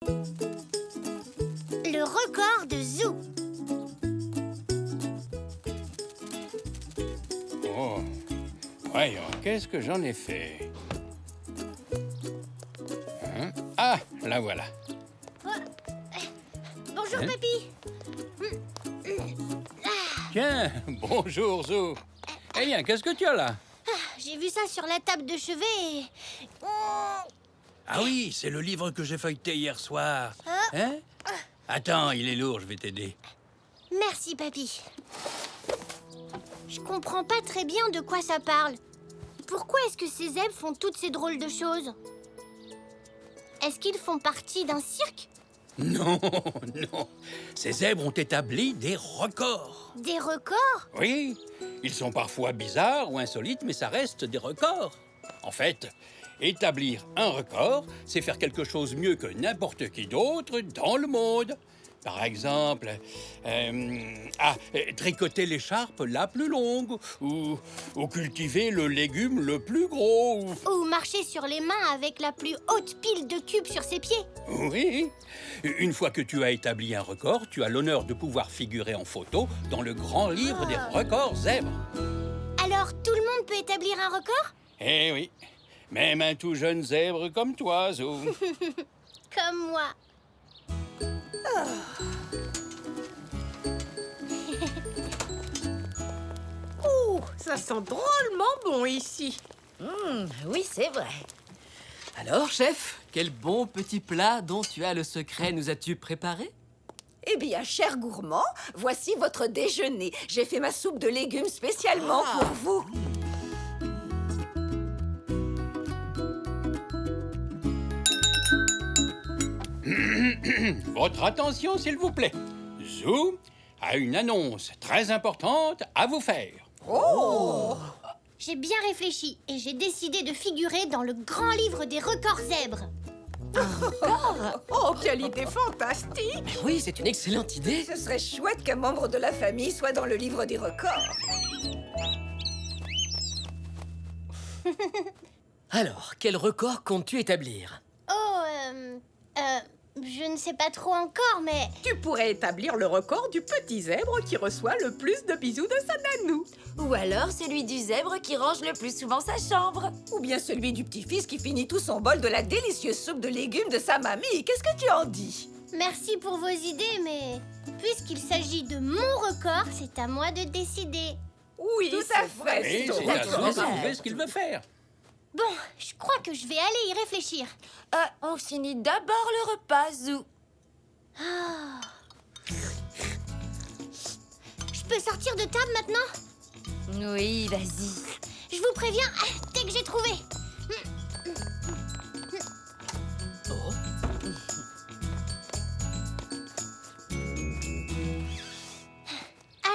Le record de Zoo. Oh, voyons, qu'est-ce que j'en ai fait? Hein? Ah, la voilà. Bonjour, Hein? Papy. Tiens, bonjour, Zo. Eh bien, qu'est-ce que tu as là? J'ai vu ça sur la table de chevet et... Ah oui, c'est le livre que j'ai feuilleté hier soir. Hein? Attends, il est lourd, je vais t'aider. Merci, Papy. Je comprends pas très bien de quoi ça parle. Pourquoi est-ce que ces zèbres font toutes ces drôles de choses? Est-ce qu'ils font partie d'un cirque? Non, non. Ces zèbres ont établi des records. Des records? Oui, ils sont parfois bizarres ou insolites, mais ça reste des records. En fait, établir un record, c'est faire quelque chose mieux que n'importe qui d'autre dans le monde. Par exemple, tricoter l'écharpe la plus longue, ou cultiver le légume le plus gros. Ou marcher sur les mains avec la plus haute pile de cubes sur ses pieds? Oui. Une fois que tu as établi un record, tu as l'honneur de pouvoir figurer en photo dans le grand livre des records zèbres. Alors, tout le monde peut établir un record? Eh oui. Même un tout jeune zèbre comme toi, Zo. Comme moi. Ouh, ça sent drôlement bon ici. Oui, c'est vrai. Alors, chef, quel bon petit plat dont tu as le secret nous as-tu préparé? Eh bien, cher gourmand, voici votre déjeuner. J'ai fait ma soupe de légumes spécialement pour vous. Votre attention, s'il vous plaît. Zo a une annonce très importante à vous faire. J'ai bien réfléchi et j'ai décidé de figurer dans le grand livre des records zèbres. Oh, quelle idée fantastique! Mais oui, c'est une excellente idée. Ce serait chouette qu'un membre de la famille soit dans le livre des records. Alors, quel record comptes-tu établir? Oh, je ne sais pas trop encore, mais... Tu pourrais établir le record du petit zèbre qui reçoit le plus de bisous de sa nanou. Ou alors celui du zèbre qui range le plus souvent sa chambre. Ou bien celui du petit-fils qui finit tout son bol de la délicieuse soupe de légumes de sa mamie. Qu'est-ce que tu en dis? Merci pour vos idées, mais... Puisqu'il s'agit de mon record, c'est à moi de décider. Oui, Tout à fait. Et c'est à Zo de trouver ce qu'il veut faire. Bon, je crois que je vais aller y réfléchir. On finit d'abord le repas, Zou. Je peux sortir de table maintenant? Oui, vas-y. Je vous préviens, dès que j'ai trouvé.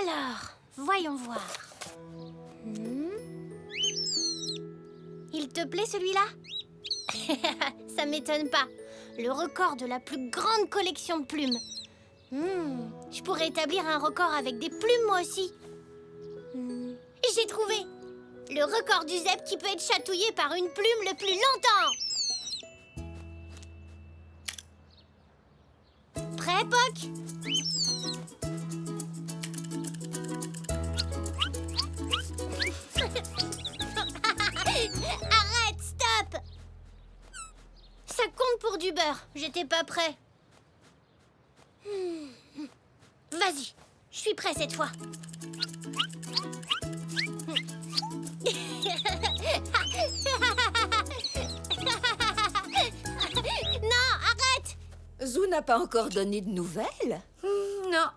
Alors, voyons voir. Il te plaît celui-là? Ça m'étonne pas. Le record de la plus grande collection de plumes. Je pourrais établir un record avec des plumes moi aussi. J'ai trouvé! Le record du zèbre qui peut être chatouillé par une plume le plus longtemps. Prêt, Poc? Arrête, stop! Ça compte pour du beurre. J'étais pas prêt. Vas-y, je suis prêt cette fois. Non, arrête! Zou n'a pas encore donné de nouvelles? Non,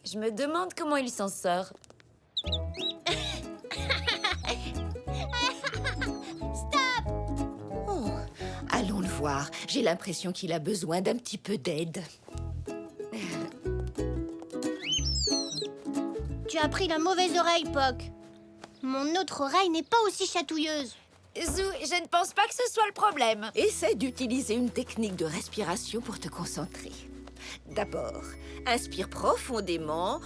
je me demande comment il s'en sort. Oh, allons le voir. J'ai l'impression qu'il a besoin d'un petit peu d'aide. Tu as pris la mauvaise oreille, Poc. Mon autre oreille n'est pas aussi chatouilleuse. Zou, je ne pense pas que ce soit le problème. Essaie d'utiliser une technique de respiration pour te concentrer. D'abord, inspire profondément.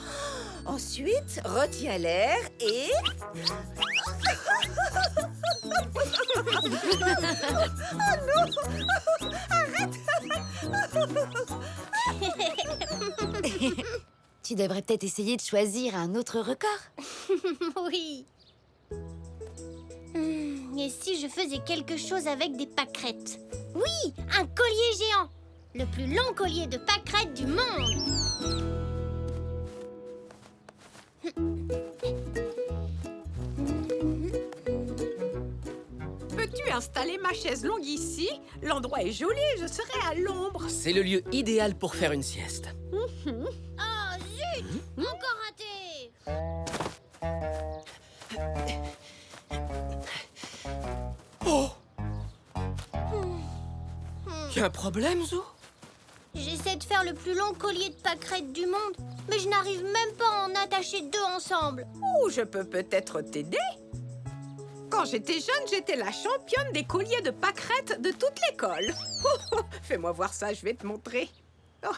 Ensuite, retiens l'air et... Oh non! Arrête! Tu devrais peut-être essayer de choisir un autre record. Oui. Et si je faisais quelque chose avec des pâquerettes? Oui, un collier géant. Le plus long collier de pâquerettes du monde. Peux-tu installer ma chaise longue ici? L'endroit est joli, je serai à l'ombre. C'est le lieu idéal pour faire une sieste. Oh, zut! Encore raté! Oh! Y a un problème, Zou? J'essaie de faire le plus long collier de pâquerettes du monde, mais je n'arrive même pas à en attacher deux ensemble. Oh, je peux peut-être t'aider. Quand j'étais jeune, j'étais la championne des colliers de pâquerettes de toute l'école. Fais-moi voir ça, je vais te montrer. Oh.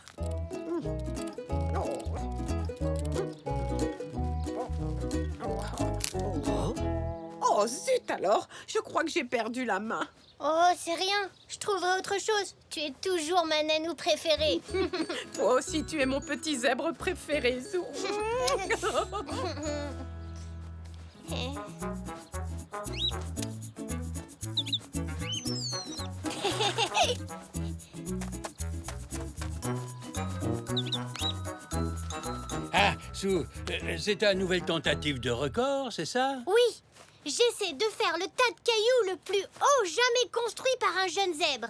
Oh, zut alors! Je crois que j'ai perdu la main. Oh, c'est rien. Je trouverai autre chose. Tu es toujours ma nanou préférée. Toi aussi, tu es mon petit zèbre préféré, Zou. Ah, Sue, c'est ta nouvelle tentative de record, c'est ça? Oui, j'essaie de faire le tas de cailloux le plus haut jamais construit par un jeune zèbre.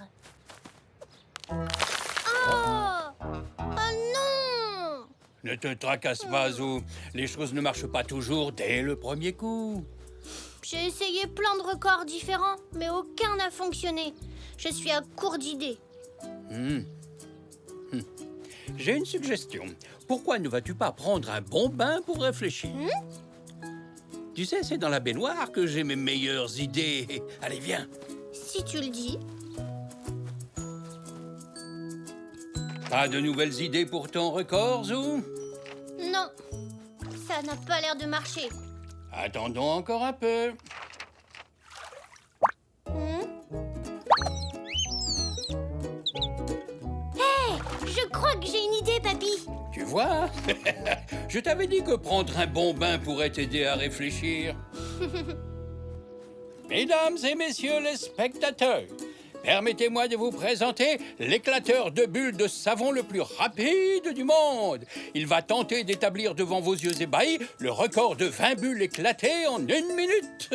Oh! Oh non! Ne te tracasse pas, Sue. Les choses ne marchent pas toujours dès le premier coup. J'ai essayé plein de records différents, mais aucun n'a fonctionné. Je suis à court d'idées. J'ai une suggestion. Pourquoi ne vas-tu pas prendre un bon bain pour réfléchir? Tu sais, c'est dans la baignoire que j'ai mes meilleures idées. Allez, viens. Si tu le dis. Pas de nouvelles idées pour ton record, Zou? Non, ça n'a pas l'air de marcher. Attendons encore un peu. Je crois que j'ai une idée, papy. Tu vois? Je t'avais dit que prendre un bon bain pourrait t'aider à réfléchir. Mesdames et messieurs les spectateurs, permettez-moi de vous présenter l'éclateur de bulles de savon le plus rapide du monde. Il va tenter d'établir devant vos yeux ébahis le record de 20 bulles éclatées en 1 minute.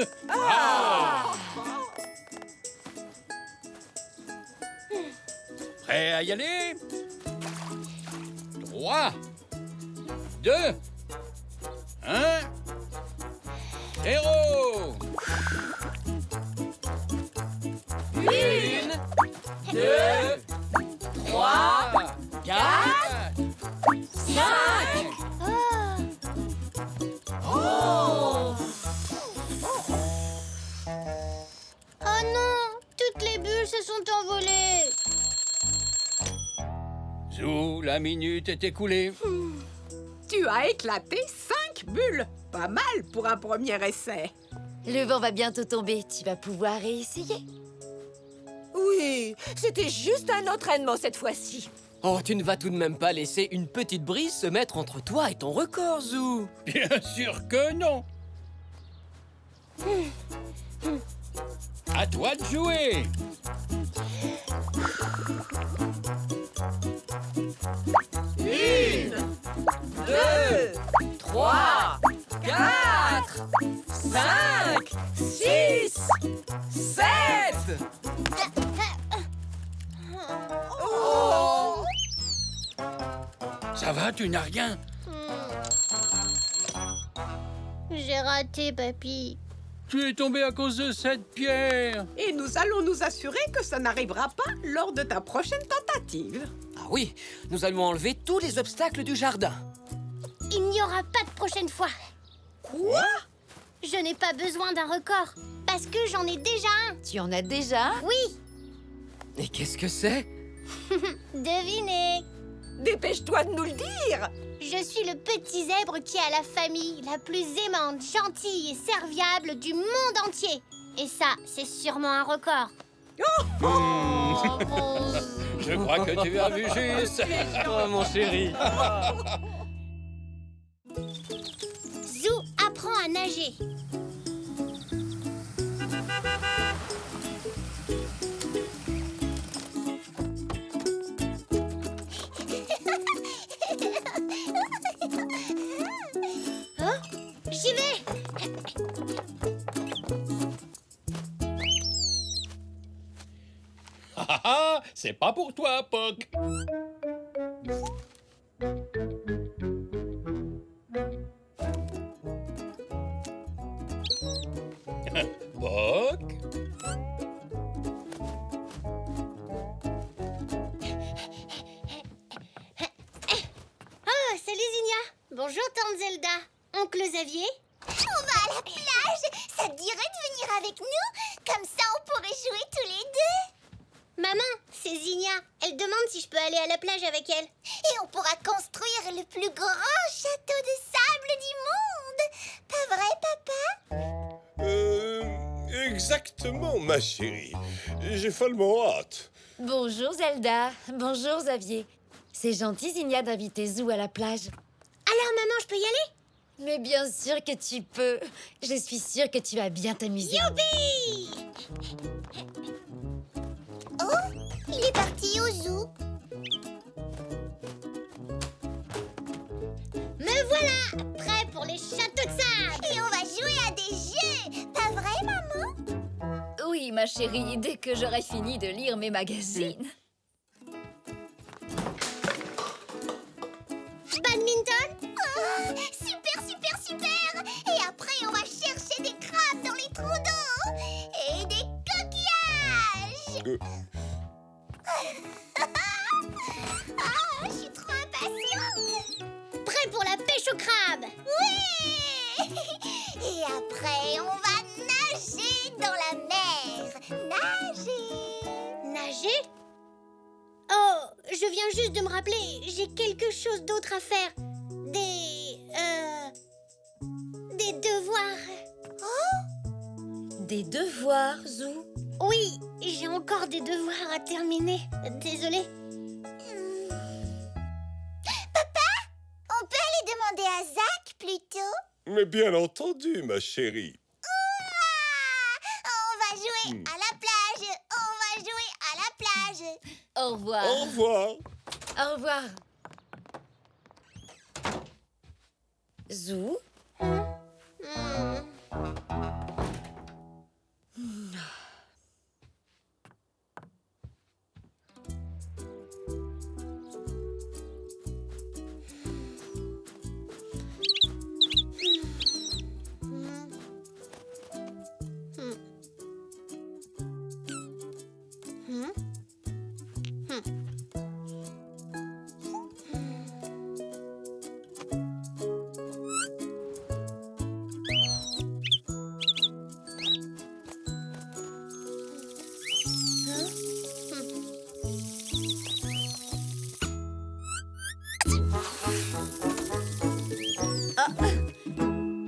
Prêt à y aller? 3, 2, 1, 0. 1, 2, 3, 4, 5. Oh non, toutes les bulles se sont envolées. Zou, la minute est écoulée. Tu as éclaté 5 bulles. Pas mal pour un premier essai. Le vent va bientôt tomber. Tu vas pouvoir réessayer. Oui, c'était juste un entraînement cette fois-ci. Oh, tu ne vas tout de même pas laisser une petite brise se mettre entre toi et ton record, Zou. Bien sûr que non. À toi de jouer. Une, 2, 3, 4, 5, 6, 7. Oh! Ça va, tu n'as rien? J'ai raté, papy. Tu es tombé à cause de cette pierre. Et nous allons nous assurer que ça n'arrivera pas lors de ta prochaine tentative. Ah oui, nous allons enlever tous les obstacles du jardin. Il n'y aura pas de prochaine fois. Quoi? Je n'ai pas besoin d'un record, parce que j'en ai déjà un. Tu en as déjà? Oui, Et qu'est-ce que c'est? devinez. Dépêche-toi de nous le dire. Je suis le petit zèbre qui a la famille la plus aimante, gentille et serviable du monde entier. Et ça, c'est sûrement un record. Je crois que tu as vu juste. Oh, mon chéri. Zou apprend à nager. Hein? J'y vais. Ah ah, c'est pas pour toi, Poc. Poc. Oh, salut Zinnia. Bonjour tante Zelda. Oncle Xavier. On va à la plage. Ça te dirait de venir avec nous? Comme ça, on pourrait jouer tous les deux. Maman, c'est Zinnia. Elle demande si je peux aller à la plage avec elle. Et on pourra construire le plus grand château de sable du monde. Pas vrai, papa? Exactement, ma chérie. J'ai follement hâte. Bonjour Zelda. Bonjour Xavier. C'est gentil, Zinnia, d'inviter Zou à la plage. Alors maman, je peux y aller? Mais bien sûr que tu peux. Je suis sûre que tu vas bien t'amuser. Youpi! Oh, il est parti au zoo. Me voilà, prêt pour les châteaux de sable. Et on va jouer à des jeux. Pas vrai, maman? Oui, ma chérie, dès que j'aurai fini de lire mes magazines. Badminton? Oh, super, super, super. Et après, on va chercher des crabes dans les trous d'eau. Et des coquillages. Ah, je suis trop impatiente. Prêt pour la pêche au crabe. Oui. Et après, on va nager dans la mer. Nager. Nager? Oh, je viens juste de me rappeler, j'ai quelque chose d'autre à faire. Des devoirs. Des devoirs, Zou. Oui, j'ai encore des devoirs à terminer. Désolée. On peut aller demander à Zach plutôt? Mais bien entendu, ma chérie. On va jouer à la plage. On va jouer à la plage. Au revoir. Au revoir. Au revoir. Zou?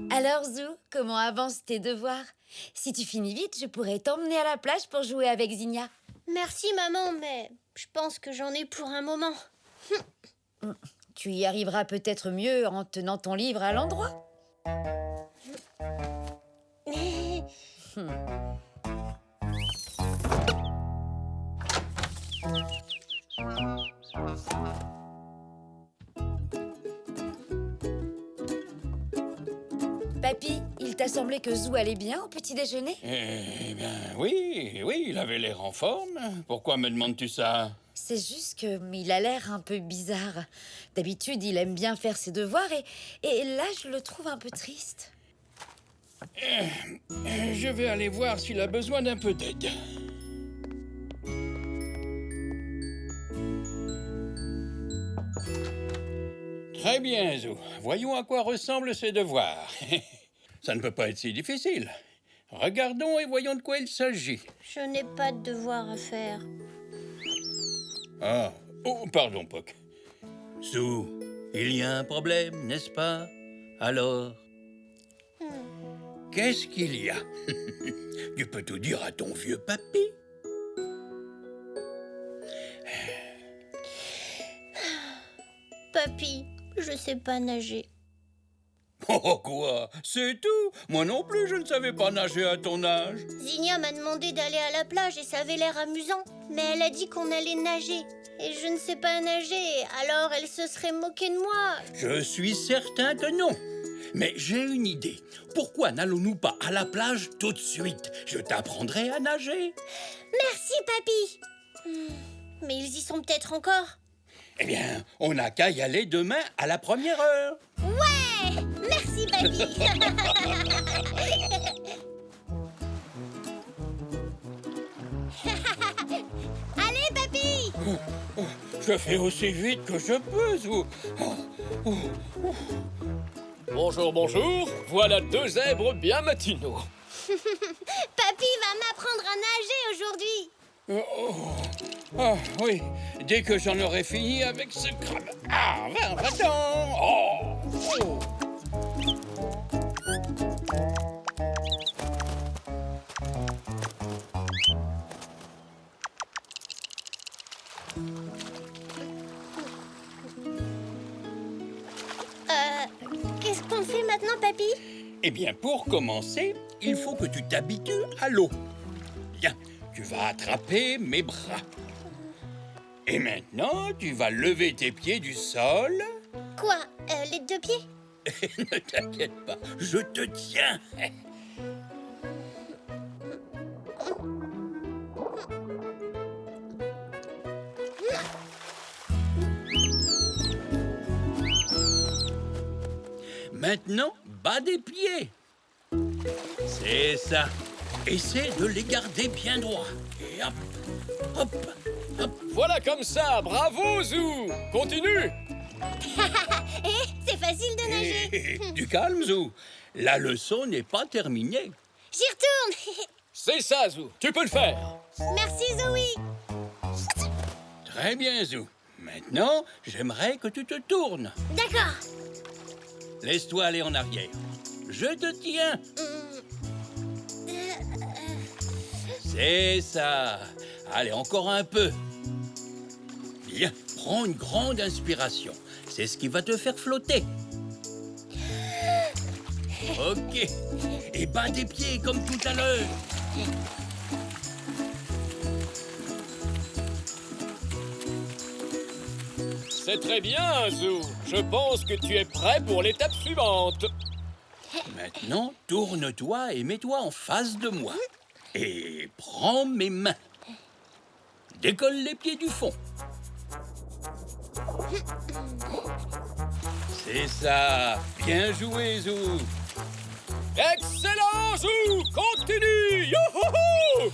Alors, Zou, comment avancent tes devoirs? Si tu finis vite, je pourrais t'emmener à la plage pour jouer avec Zinnia. Merci maman, mais je pense que j'en ai pour un moment. Tu y arriveras peut-être mieux en tenant ton livre à l'endroit. Papy, il t'a semblé que Zou allait bien au petit déjeuner? Eh bien, oui, il avait l'air en forme. Pourquoi me demandes-tu ça? C'est juste que il a l'air un peu bizarre. D'habitude, il aime bien faire ses devoirs et là, je le trouve un peu triste. Je vais aller voir s'il a besoin d'un peu d'aide. Très bien, Zou. Voyons à quoi ressemblent ses devoirs. Ça ne peut pas être si difficile. Regardons et voyons de quoi il s'agit. Je n'ai pas de devoirs à faire. Ah, oh, pardon, Poc. Zou, il y a un problème, n'est-ce pas? Alors? Qu'est-ce qu'il y a? Tu peux tout dire à ton vieux papy. Papy, je sais pas nager. Oh quoi? C'est tout? Moi non plus, je ne savais pas nager à ton âge. Zinnia m'a demandé d'aller à la plage et ça avait l'air amusant. Mais elle a dit qu'on allait nager. Et je ne sais pas nager, alors elle se serait moquée de moi. Je suis certain que non. Mais j'ai une idée. Pourquoi n'allons-nous pas à la plage tout de suite? Je t'apprendrai à nager. Merci, Papy. Mais ils y sont peut-être encore. Eh bien, on n'a qu'à y aller demain à la première heure. Ouais! Merci, Papy. Allez, Papy. Je fais aussi vite que je peux, Zou. Bonjour, bonjour. Voilà 2 zèbres bien matinaux. Papy va m'apprendre à nager aujourd'hui. Ah oui, dès que j'en aurai fini avec ce crabe. Ah, va-t'en. Oh. Qu'est-ce qu'on fait maintenant, Papy? Eh bien, pour commencer, il faut que tu t'habitues à l'eau. Bien, tu vas attraper mes bras. Et maintenant, tu vas lever tes pieds du sol. Quoi? Les 2 pieds? Ne t'inquiète pas, je te tiens. Maintenant, bas des pieds. C'est ça. Essaie de les garder bien droits. Et hop, hop, hop. Voilà comme ça, bravo Zou. Continue. C'est facile de nager. Du calme, Zou. La leçon n'est pas terminée. J'y retourne. C'est ça Zou, tu peux le faire. Merci, Zoé. Très bien, Zou. Maintenant, j'aimerais que tu te tournes. D'accord. Laisse-toi aller en arrière. Je te tiens. C'est ça. Allez, encore un peu. Bien, prends une grande inspiration. C'est ce qui va te faire flotter. Ok. Et bats tes pieds comme tout à l'heure. C'est très bien Zou. Je pense que tu es prêt pour l'étape suivante. Maintenant, tourne-toi et mets-toi en face de moi. Et prends mes mains. Décolle les pieds du fond. C'est ça. Bien joué, Zou. Excellent Zou. Continue. Youhouhou.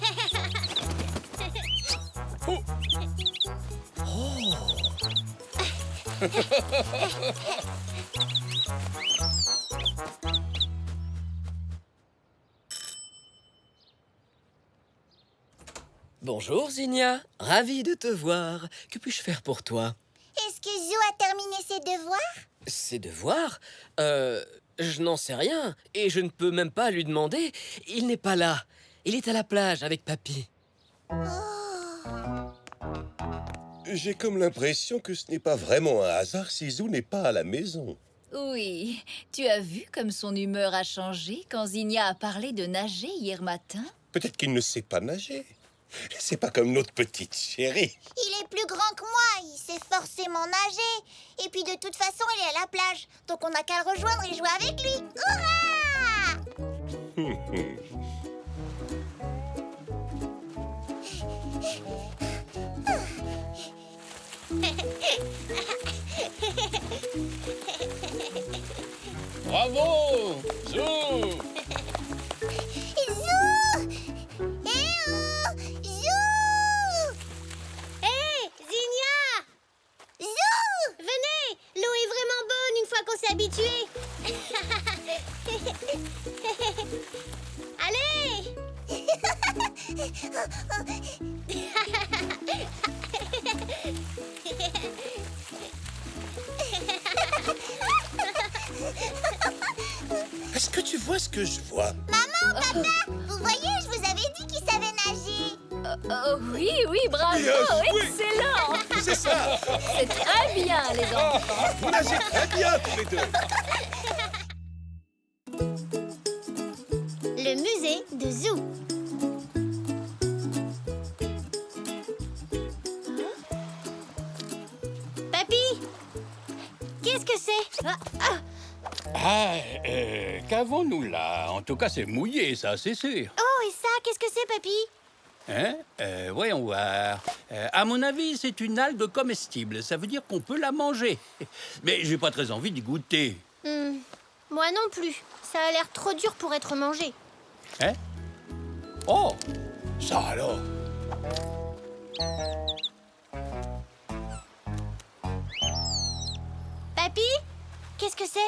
Bonjour Zinnia, ravi de te voir. Que puis-je faire pour toi? Est-ce que Zou a terminé ses devoirs? Ses devoirs? Je n'en sais rien. Et je ne peux même pas lui demander. Il n'est pas là. Il est à la plage avec Papy. J'ai comme l'impression que ce n'est pas vraiment un hasard si Zou n'est pas à la maison. Oui, tu as vu comme son humeur a changé quand Zinnia a parlé de nager hier matin? Peut-être qu'il ne sait pas nager. C'est pas comme notre petite chérie. Il est plus grand que moi, il sait forcément nager. Et puis de toute façon, il est à la plage. Donc on n'a qu'à le rejoindre et jouer avec lui. Hurrah! Bravo, Zou. Zou! Eh oh! Zou! Hé, Zinnia! Zou! Venez! L'eau est vraiment bonne une fois qu'on s'est habitué. Allez! Est-ce que tu vois ce que je vois? Maman, papa, vous voyez, je vous avais dit qu'il savait nager. Oh oui, oui, bravo, Bien joué. excellent. C'est ça. C'est très bien, les enfants. Vous nagez très bien tous les deux. Le musée de Zoo. Papy, qu'est-ce que c'est? Qu'avons-nous là? En tout cas, c'est mouillé, ça, c'est sûr. Oh, et ça, qu'est-ce que c'est, papy? Hein? Voyons voir. À mon avis, c'est une algue comestible. Ça veut dire qu'on peut la manger. Mais j'ai pas très envie d'y goûter. Moi non plus. Ça a l'air trop dur pour être mangé. Hein? Oh! Ça alors! Papy, qu'est-ce que c'est?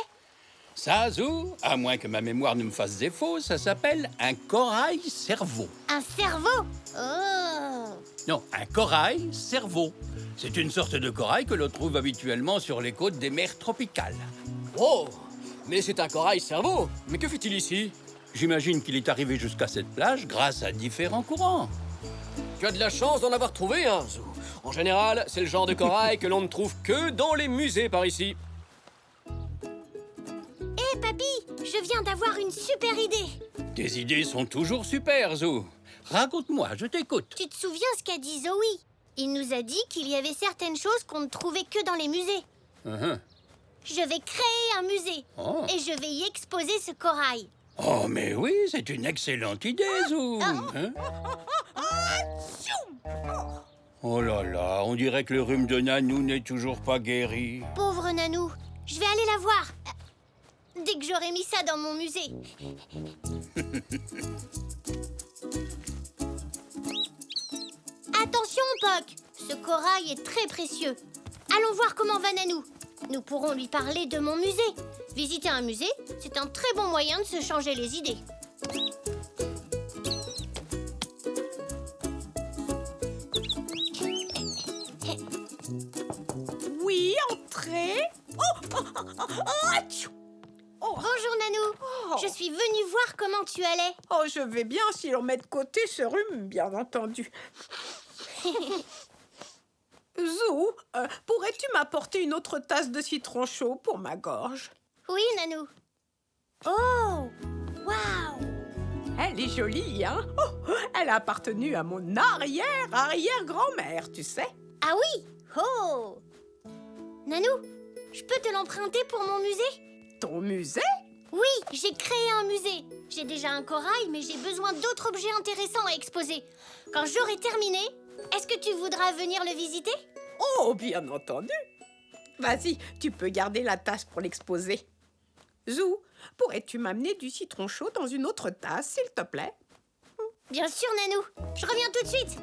Ça, Zou, à moins que ma mémoire ne me fasse défaut, ça s'appelle un corail-cerveau. Un cerveau? Oh! Non, un corail-cerveau. C'est une sorte de corail que l'on trouve habituellement sur les côtes des mers tropicales. Oh, mais c'est un corail cerveau. Mais que fait-il ici? J'imagine qu'il est arrivé jusqu'à cette plage grâce à différents courants. Tu as de la chance d'en avoir trouvé un, Zou. En général, c'est le genre de corail que l'on ne trouve que dans les musées par ici. Hé, papy, je viens d'avoir une super idée. Tes idées sont toujours super, Zou. Raconte-moi, je t'écoute. Tu te souviens ce qu'a dit Zoé? Il nous a dit qu'il y avait certaines choses qu'on ne trouvait que dans les musées. Je vais créer un musée Oh. et je vais y exposer ce corail. Oh, mais oui, c'est une excellente idée, Zou. Hein? Oh là là, on dirait que le rhume de Nanou n'est toujours pas guéri. Pauvre Nanou, je vais aller la voir. Dès que j'aurai mis ça dans mon musée. Attention, Poc, ce corail est très précieux. Allons voir comment va Nanou. Nous pourrons lui parler de mon musée. Visiter un musée, c'est un très bon moyen de se changer les idées. Oui, entrez. Bonjour Nanou, je suis venue voir comment tu allais. Oh, je vais bien si l'on met de côté ce rhume, bien entendu. Zou, pourrais-tu m'apporter une autre tasse de citron chaud pour ma gorge? Oui, Nanou. Oh, waouh! Elle est jolie, hein? Oh, elle a appartenu à mon arrière-arrière-grand-mère, tu sais. Ah oui! Oh! Nanou, je peux te l'emprunter pour mon musée? Ton musée? Oui, j'ai créé un musée. J'ai déjà un corail, mais j'ai besoin d'autres objets intéressants à exposer. Quand j'aurai terminé, est-ce que tu voudras venir le visiter? Oh, bien entendu. Vas-y, tu peux garder la tasse pour l'exposer. Zou, pourrais-tu m'amener du citron chaud dans une autre tasse, s'il te plaît? Bien sûr, Nanou. Je reviens tout de suite.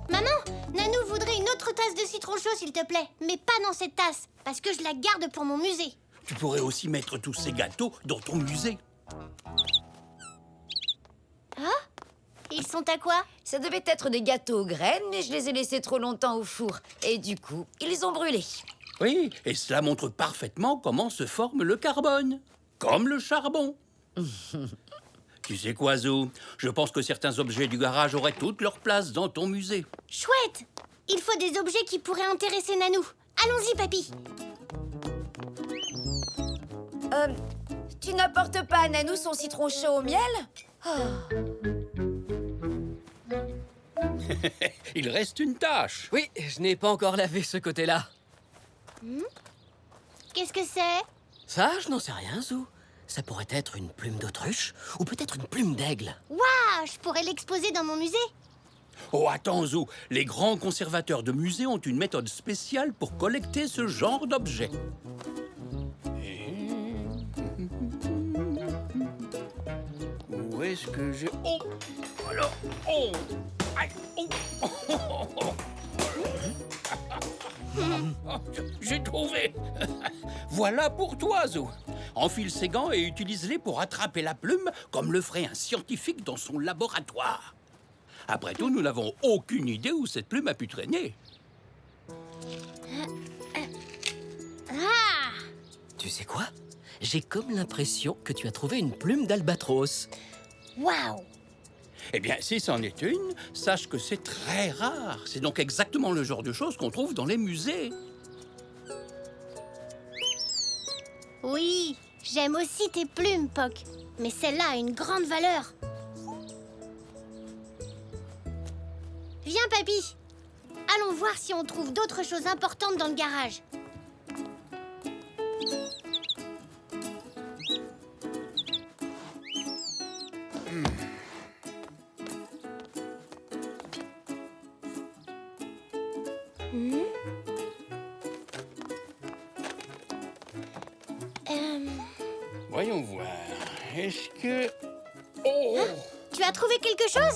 Maman, Nanou voudrait une autre tasse de citron chaud, s'il te plaît. Mais pas dans cette tasse, parce que je la garde pour mon musée. Tu pourrais aussi mettre tous ces gâteaux dans ton musée. Ils sont à quoi? Ça devait être des gâteaux aux graines, mais je les ai laissés trop longtemps au four. Et du coup, ils ont brûlé. Oui, et cela montre parfaitement comment se forme le carbone. Comme le charbon. Tu sais quoi, Zou? Je pense que certains objets du garage auraient toute leur place dans ton musée. Chouette! Il faut des objets qui pourraient intéresser Nanou. Allons-y, papy. Tu n'apportes pas à Nanou son citron chaud au miel? Il reste une tâche. Oui, je n'ai pas encore lavé ce côté-là. Qu'est-ce que c'est? Ça, je n'en sais rien, Zou. Ça pourrait être une plume d'autruche ou peut-être une plume d'aigle. Waouh! Je pourrais l'exposer dans mon musée. Oh, attends, Zou. Les grands conservateurs de musées ont une méthode spéciale pour collecter ce genre d'objets. Où est-ce que j'ai... Oh! Alors... Oh! Aïe! Oh! J'ai trouvé! Voilà pour toi, Zou. Enfile ces gants et utilise-les pour attraper la plume comme le ferait un scientifique dans son laboratoire. Après tout, nous n'avons aucune idée où cette plume a pu traîner. Ah! Tu sais quoi? J'ai comme l'impression que tu as trouvé une plume d'albatros. Waouh! Eh bien, si c'en est une, sache que c'est très rare. C'est donc exactement le genre de choses qu'on trouve dans les musées. Oui, j'aime aussi tes plumes, Poc. Mais celle-là a une grande valeur. Viens, papy. Allons voir si on trouve d'autres choses importantes dans le garage. Voyons voir. Est-ce que... Oh! Tu as trouvé quelque chose?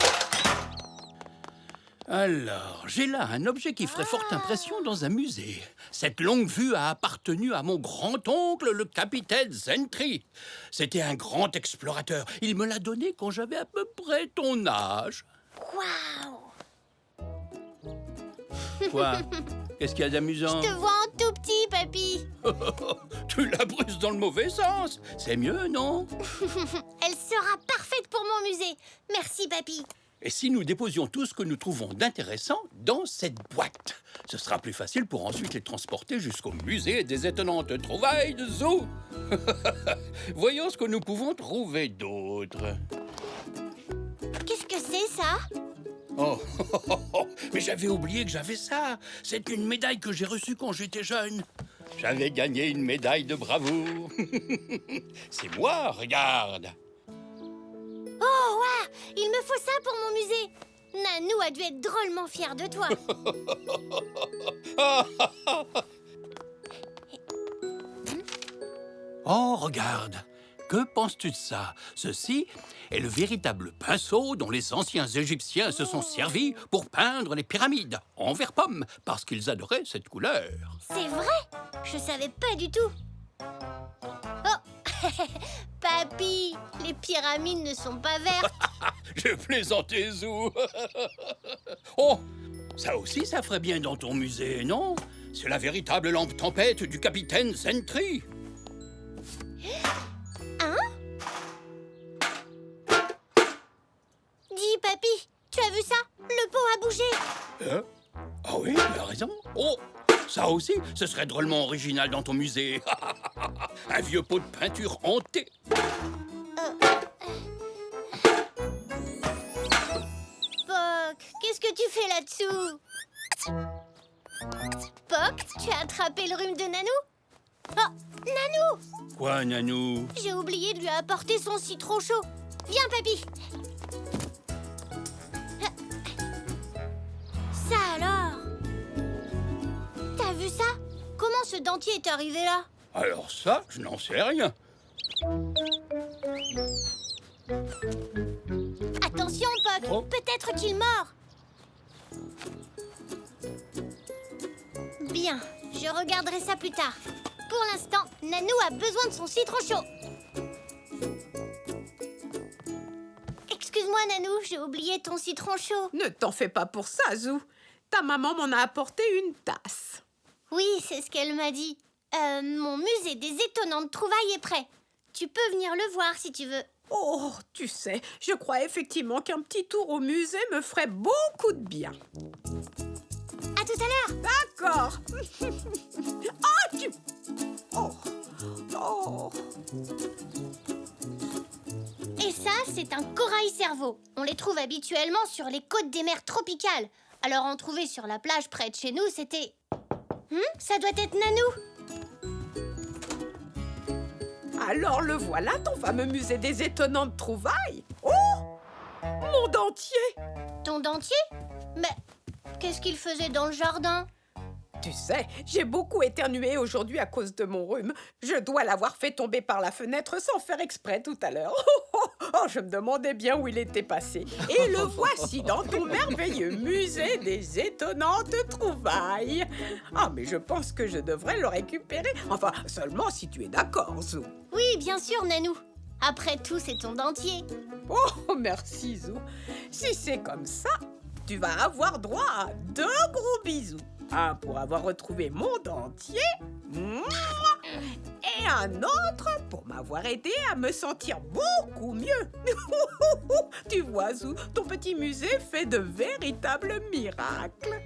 Alors, j'ai là un objet qui ferait forte impression dans un musée. Cette longue vue a appartenu à mon grand-oncle, le capitaine Zentry. C'était un grand explorateur. Il me l'a donné quand j'avais à peu près ton âge. Waouh! Quoi? Qu'est-ce qu'il y a d'amusant? Je te vois en tout petit, papy. Tu la brises dans le mauvais sens. C'est mieux, non? Elle sera parfaite pour mon musée. Merci, papy. Et si nous déposions tout ce que nous trouvons d'intéressant dans cette boîte? Ce sera plus facile pour ensuite les transporter jusqu'au musée des étonnantes trouvailles de Zoo. Voyons ce que nous pouvons trouver d'autre. Qu'est-ce que c'est, ça? Oh, mais j'avais oublié que j'avais ça. C'est une médaille que j'ai reçue quand j'étais jeune. J'avais gagné une médaille de bravoure. C'est moi, regarde. Oh, waouh! Il me faut ça pour mon musée. Nanou a dû être drôlement fière de toi. Oh, regarde. Que penses-tu de ça? Ceci est le véritable pinceau dont les anciens Égyptiens se sont servis pour peindre les pyramides en vert pomme, parce qu'ils adoraient cette couleur. C'est vrai? Je savais pas du tout. Oh! Papy, les pyramides ne sont pas vertes. J'ai plaisanté, Zou. Oh, ça aussi, ça ferait bien dans ton musée, non? C'est la véritable lampe tempête du capitaine Zentry. Hein? Dis, papy, tu as vu ça? Le pot a bougé. Ah oui, tu as raison. Oh, ça aussi, ce serait drôlement original dans ton musée. Un vieux pot de peinture hanté. Poc, qu'est-ce que tu fais là-dessous? Poc, tu as attrapé le rhume de Nanou? Oh, Nanou! Quoi, Nanou? J'ai oublié de lui apporter son citron chaud. Viens, papy. Ça alors? T'as vu ça? Comment ce dentier est arrivé là? Alors ça, je n'en sais rien. Attention, Poc, Oh. peut-être qu'il mord. Bien, je regarderai ça plus tard. Pour l'instant, Nanou a besoin de son citron chaud. Excuse-moi, Nanou, j'ai oublié ton citron chaud. Ne t'en fais pas pour ça, Zou. Ta maman m'en a apporté une tasse. Oui, c'est ce qu'elle m'a dit. Mon musée des étonnantes trouvailles est prêt. Tu peux venir le voir si tu veux. Oh, tu sais, je crois effectivement qu'un petit tour au musée me ferait beaucoup de bien. À tout à l'heure. D'accord. Ah, tu... Oh. Oh. Et ça, c'est un corail cerveau. On les trouve habituellement sur les côtes des mers tropicales. Alors en trouver sur la plage près de chez nous, c'était... ça doit être Nanou. Alors le voilà, ton fameux musée des étonnantes trouvailles. Oh, mon dentier. Ton dentier? Mais qu'est-ce qu'il faisait dans le jardin? Tu sais, j'ai beaucoup éternué aujourd'hui à cause de mon rhume. Je dois l'avoir fait tomber par la fenêtre sans faire exprès tout à l'heure. Oh, je me demandais bien où il était passé. Et le voici dans ton merveilleux musée des étonnantes trouvailles. Ah, mais je pense que je devrais le récupérer. Enfin, seulement si tu es d'accord, Zou. Oui, bien sûr, Nanou. Après tout, c'est ton dentier. Oh, merci, Zou. Si c'est comme ça, tu vas avoir droit à 2 gros bisous. Un pour avoir retrouvé mon dentier. Et et un autre pour m'avoir aidé à me sentir beaucoup mieux. Tu vois, Zou, ton petit musée fait de véritables miracles.